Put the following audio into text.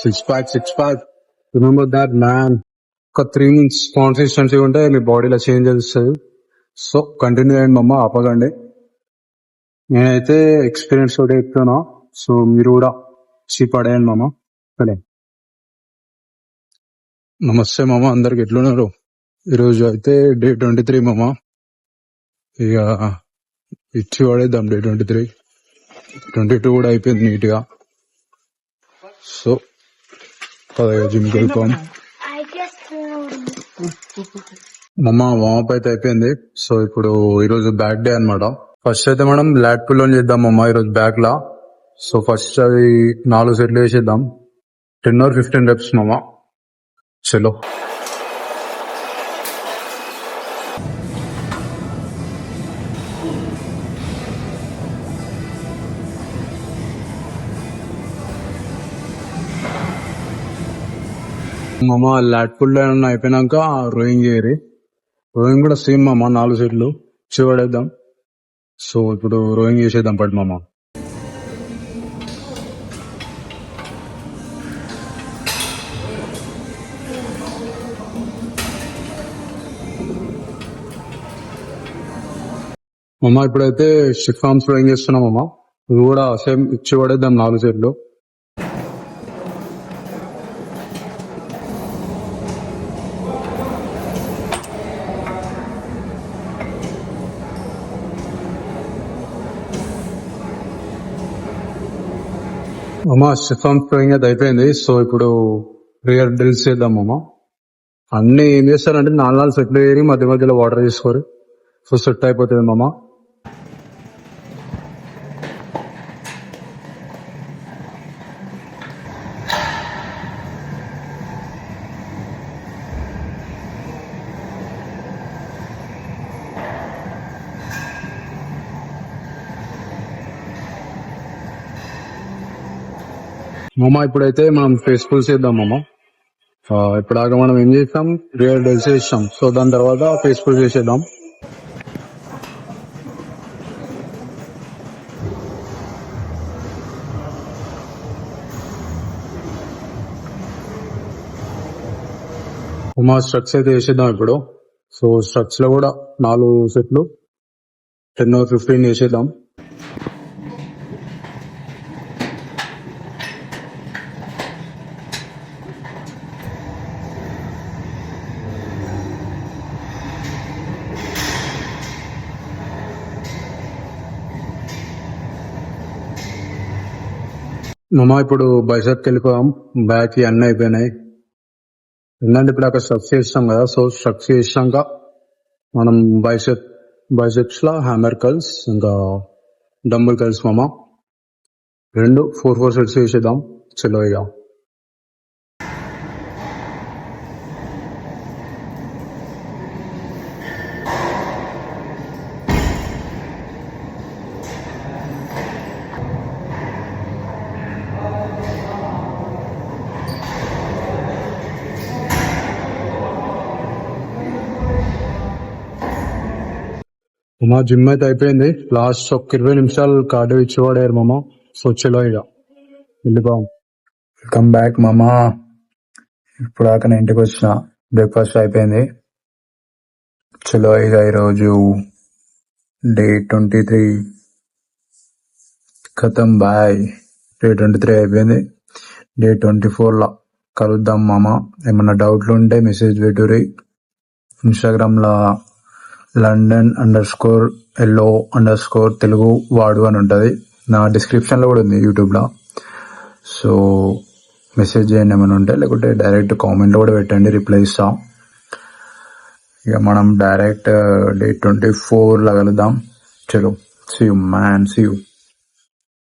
Six pack remember that man. ఒక 3 months consistency ఉంటే మీ బాడీలో చేంజ్ వస్తుంది. సో కంటిన్యూ అయ్యండి మమ్మ, ఆపకండి. నేనైతే ఎక్స్పీరియన్స్ తోటి చెప్తున్నా. సో మీరు కూడా పడేయండి మామ. సరే, నమస్తే మామ, అందరికి ఎట్లున్నారు? ఈరోజు అయితే డే 23 మామ. ఇక ఇచ్చి పడేద్దాం డే 23. 22 కూడా అయిపోయింది నీట్ గా. సో జిమ్ కి వెళ్ళిపోం మమ్మ. వామప్ అయితే అయిపోయింది. సో ఇప్పుడు ఈరోజు బ్యాక్ డే అన్నమాట. ఫస్ట్ అయితే మనం లాట్ పుల్ ఆన్ చేద్దాం మమ్మ ఈరోజు బ్యాక్ లా. సో ఫస్ట్ అది 4 సెట్లు వేసేద్దాం. 10 or 15 reps మమ్మ. చలో. మామ లాట్ పుల్ అయిపోయినాక రోయింగ్ చేయరి. రోయింగ్ కూడా సేమ్ మామ, 4 సెట్లు చివడేద్దాం. సో ఇప్పుడు రోయింగ్ చేసేద్దాం పడి మామ. మామ ఇప్పుడైతే షిఫ్ట్ ఫార్మ్స్ రోయింగ్ చేస్తున్నాం మామ. ఇవి కూడా సేమ్ ఇచ్చి పడేద్దాం 4 సెట్లు. అమ్మా షిఫాన్ ఫ్లోయింగ్ అది అయిపోయింది. సో ఇప్పుడు రియర్ డ్రిల్స్ చేద్దాం అమ్మ. అన్ని ఏం చేస్తారంటే 4 సెట్లు వేరి మధ్య మధ్యలో వాటర్ తీసుకోరు. సో సెట్ అయిపోతుంది మామ. మామ ఇప్పుడైతే మనం ఫేస్ పుల్స్ చేద్దాం మామ. ఇప్పుడాక మనం ఏం చేస్తాం, రియర్ డ్రిల్స్ చేస్తాం. సో దాని తర్వాత ఫేస్ పుల్స్ చేసేద్దాం. మా స్ట్రక్స్ అయితే వేసేద్దాం ఇప్పుడు. సో స్ట్రక్స్ లో కూడా 4 సెట్లు 10 or 15 వేసేద్దాం. మామ ఇప్పుడు బైసెప్కి వెళ్ళిపోయాం. బ్యాక్ అన్నీ అయిపోయినాయి. ఎందుకంటే ఇప్పుడు అక్కడ స్ట్రక్స్ చేస్తాం కదా. సో స్ట్రక్స్ చేసాక మనం బైసెప్స్ లో హ్యామర్ కర్ల్స్ ఇంకా డంబుల్ కర్ల్స్ మామ 4 సెట్స్ చేసేద్దాం. చలో ఇక. మా జిమ్ అయితే అయిపోయింది. లాస్ట్ ఒక 20 నిమిషాలు కార్డియో ఇచ్చేవాడారు మామ. సో చలో ఇక వెళ్ళిపోయాం. వెల్కమ్ బ్యాక్ మామ. ఇప్పుడు దాకా నేను ఇంటికి వచ్చిన, బ్రేక్ఫాస్ట్ అయిపోయింది. చలో ఇక ఈరోజు డే 23 ఖతం. బాయ్. డే 23 అయిపోయింది. డే 24 లా కలుద్దాం మామ. ఏమన్నా డౌట్లు ఉంటే మెసేజ్ పెట్టుర్రి. ఇన్స్టాగ్రామ్ లా London_LO_Telugu వాడు అని ఉంటుంది. నా డిస్క్రిప్షన్ లో కూడా ఉంది యూట్యూబ్ లో. సో మెసేజ్ చేయండి ఏమైనా ఉంటే, లేకుంటే డైరెక్ట్ కామెంట్ లో కూడా పెట్టండి, రిప్లై ఇస్తాం. ఇక మనం డైరెక్ట్ డే 24 లా కలుద్దాం. చలో, see you man, see you.